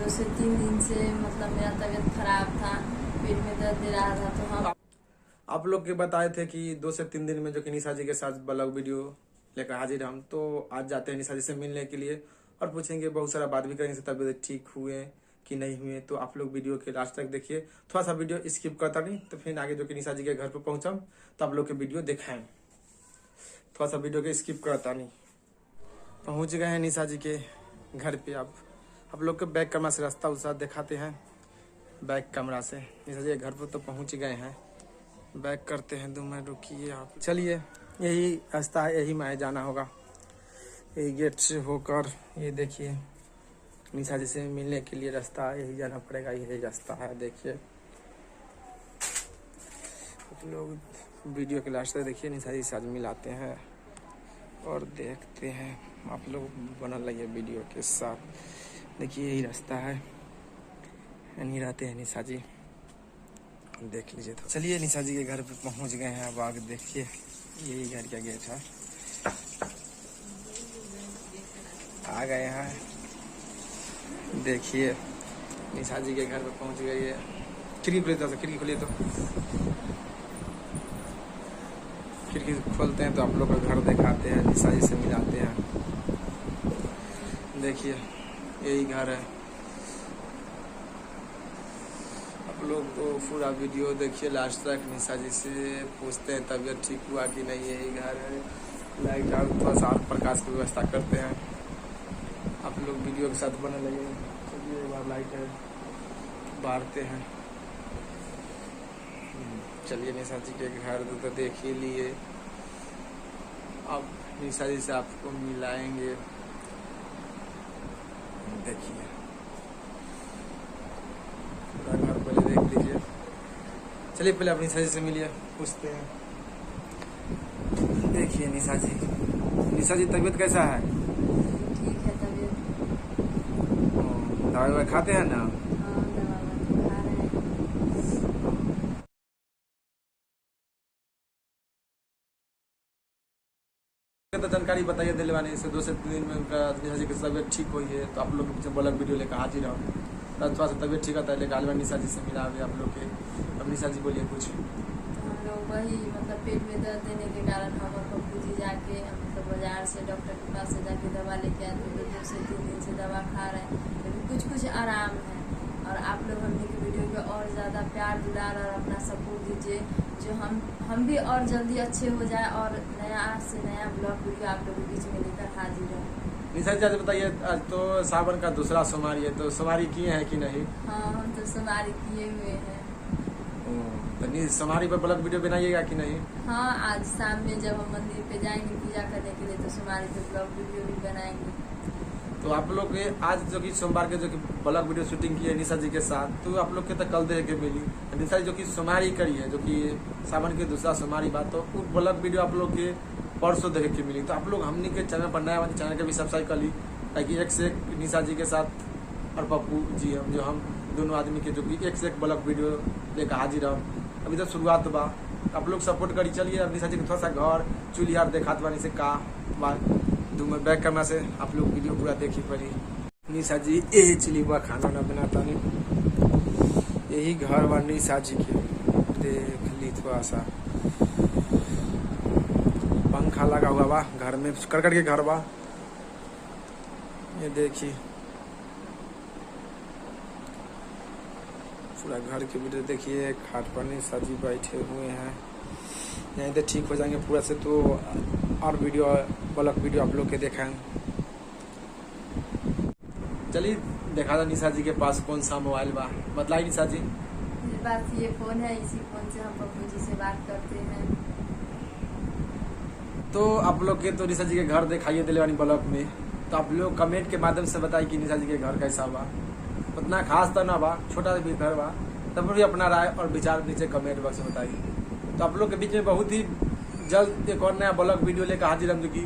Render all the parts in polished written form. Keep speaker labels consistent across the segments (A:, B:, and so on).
A: 2 से 3 दिन से मतलब मेरा तबीयत खराब था, पेट में दर्द दे रहा था। तो हम
B: आप लोग के बताए थे कि 2 से 3 दिन में जो कि निशा जी के साथ ब्लॉग वीडियो लेकर हाजिर हम, तो आज जाते हैं निशा जी से मिलने के लिए और पूछेंगे, बहुत सारा बात भी करेंगे, तबीयत ठीक हुए कि नहीं हुए। तो आप लोग वीडियो के लास्ट तक देखिए, थोड़ा सा वीडियो स्किप करता नहीं तो फिर आगे जो कि निशा जी के घर पर पहुंचा तो आप लोग के वीडियो दिखाएं। थोड़ा सा वीडियो के स्किप करता नहीं। पहुंच गए हैं निशा जी के घर पे। आप लोग के बैक कैमरा से रास्ता उसा दिखाते हैं। बैक कैमरा से निशा जी के घर पर तो पहुंच गए हैं। बैक करते हैं 2 मिनट, रुकिए आप। चलिए, यही रास्ता है, यही में जाना होगा। यही गेट से होकर ये देखिए निशा जी से मिलने के लिए रास्ता यही जाना पड़ेगा। यही रास्ता है, देखिए आप लोग वीडियो के लास्ट तक देखिए। निशा जी से आज मिलाते हैं और देखते हैं। आप लोग बना लगे वीडियो के साथ। देखिए यही रास्ता है, नहीं रहते हैं निशा जी, देख लीजिए। तो चलिए निशा जी के घर पे पहुंच गए हैं। अब आगे देखिए, यही घर का गेट है। आ गए हैं, देखिए निशा जी के घर पे पहुंच गए। ये खिड़की खोलिए, तो खिड़की खोलिए, तो खिड़की खोलते हैं तो आप लोग का घर दिखाते हैं, निशा जी से मिलाते हैं। देखिए यही घर है। आप लोग तो पूरा वीडियो देखिए लास्ट तक। निशा जी से पूछते हैं तबीयत ठीक हुआ कि नहीं। यही घर है। लाइट और थोड़ा सा प्रकाश की व्यवस्था करते हैं। आप लोग वीडियो के साथ बने लगे। चलिए एक बार लाइट है, बारते हैं। चलिए निशा जी के घर तो देख ही लिए। अब निशा जी से आपको मिलाएंगे, देखिए पूरा घर पहले देख लीजिए। चलिए पहले अपनी निशा जी से मिलिए, पूछते हैं। देखिए निशा जी तबीयत कैसा है?
A: ठीक है तबीयत।
B: दवाई खाते हैं ना?
A: हाँ, दवा खा रहे हैं।
B: तो जानकारी बताइए दिलवाने से। 2 से 3 दिन में उनका निशा जी की तबीयत ठीक हुई है, तो आप लोग के पीछे ब्लॉग वीडियो लेकर हाजिर हो। थोड़ा सा तबीयत ठीक होता है लेकिन हाल निशा जी से मिला हुआ आप लोग के। अब निशा जी बोलिए कुछ।
A: हम लोग वही मतलब पेट में दर्द देने के कारण हम और पप्पू जी जाके मतलब बाजार से डॉक्टर के पास से जाके दवा लेके आए थे। 2 से 3 दिन से दवा खा रहे हैं, लेकिन कुछ आराम है। और आप लोग हमने की वीडियो को और ज़्यादा प्यार दुलार और अपना सपोर्ट दीजिए, जो हम भी और जल्दी अच्छे हो जाए और नया से नया ब्लॉग वीडियो आप लोगों के बीच में लेकर हाजिर हो।
B: निशा जी आज बताइए, आज तो सावन का दूसरा सोमवारी है, तो सोमवारी किए हैं कि नहीं?
A: हाँ, हम तो सोमवारी किए हुए हैं।
B: तो सोमवारी पर ब्लॉग वीडियो बनाइएगा कि नहीं?
A: हाँ, आज शाम में जब हम मंदिर पे जाएंगे पूजा करने के लिए तो सोमवारी पे ब्लॉग वीडियो भी बनाएंगे।
B: तो आप लोग के आज जो कि सोमवार के जो कि ब्लॉग वीडियो शूटिंग की है निशा जी के साथ, तो आप लोग के तो कल देख के मिली। निशा जी जो कि सोमवारी करी है, जो कि सावन के दूसरा सोमवारी बात, तो वो ब्लॉग वीडियो आप लोग के परसों देख के मिली। तो आप लोग हमने के चैनल पर नया वाले चैनल के भी सब्सक्राइब कर ली, ताकि एक से एक निशा जी के साथ और पप्पू जी हम दोनों आदमी के जो कि एक से एक ब्लॉग वीडियो लेकर हाजिर हम। अभी तो शुरुआत बा, आप लोग सपोर्ट करी। चलिए अब निशा जी के थोड़ा सा घर चूल्हार देखात बानी से का बात बैक कैमरा से आप लोग वीडियो पूरा देखी पड़ी। निशा जी यही चिलीवा खाना ना बनाता नहीं, यही घर बा निशा जी के। देख ली थोड़ा सा पंखा लगा हुआ बा घर में, करकट के घर बा। ये देखिए पूरा घर के वीडियो देखिए। खाट पर निशा जी बैठे हुए हैं, नहीं तो ठीक हो जाएंगे पूरा से। तो और वीडियो ब्लॉग वीडियो आप लोग के देखें। चलिए देखा था निशा जी के पास कौन सा मोबाइल बा, बताइए निशा जी।
A: मेरे पास ये फोन है, इसी फोन से हम पप्पू जी से बात करते हैं।
B: तो आप लोग के तो निशा जी के घर दिखाइए दिलवानी ब्लॉग में, तो आप लोग कमेंट के माध्यम से बताइए कि निशा जी के घर कैसा बा। उतना खास तो ना बा, छोटा भी घर बा, तब भी अपना राय और विचार नीचे कमेंट बॉक्स में बताइए। तो आप लोग के बीच में बहुत ही जल्द एक और नया ब्लॉग वीडियो लेकर हाजिर हम, जो कि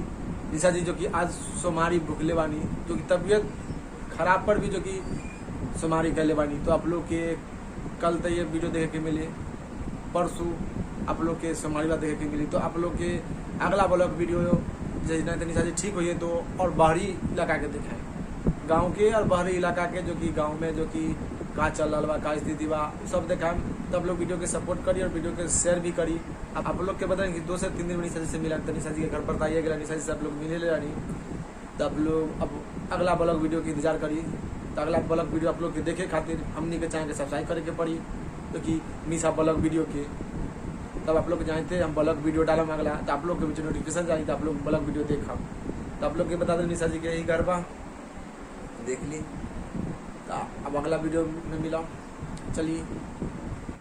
B: निशा जी जो कि आज सोमवारी भूखले बानी, जो कि तबीयत खराब पर भी जो कि सोमवारी कहले बानी। तो आप लोग के कल तो ये वीडियो देखे के मिले, परसों आप लोग के सोमवारी बात देखे के मिली। तो आप लोग के अगला ब्लॉग वीडियो जैसे निशा जी ठीक हुई है तो और बाहरी लगा के दिखाएं। गांव के और बाहरी इलाका के जो कि गांव में जो कि का चल रहा बा का स्थिति बा सब देखाएं। तब लोग वीडियो के सपोर्ट करी और वीडियो के शेयर भी करी। आप लोग के बताएं कि 2 से 3 दिन में निशा जी से मिला, तो निशा जी के घर पर आइएगा, निशा जी से आप लोग मिले ले रही। तब लोग अब अगला ब्लॉग वीडियो के इंतजार करी। तो अगला ब्लॉग वीडियो आप लोग के देखे खातिर हमनी के चैनल के सब्सक्राइब करे के पड़ी, क्योंकि निशा ब्लॉग वीडियो के तब आप लोग जानते हम ब्लॉग वीडियो डालम अगला, तो आप लोग के बीच नोटिफिकेशन जाए तो आप लोग ब्लॉग वीडियो देखब। तो आप लोग के बता दें निशा जी के यही घर बा, देख ली। तो अब अगला वीडियो में मिला, चलिए।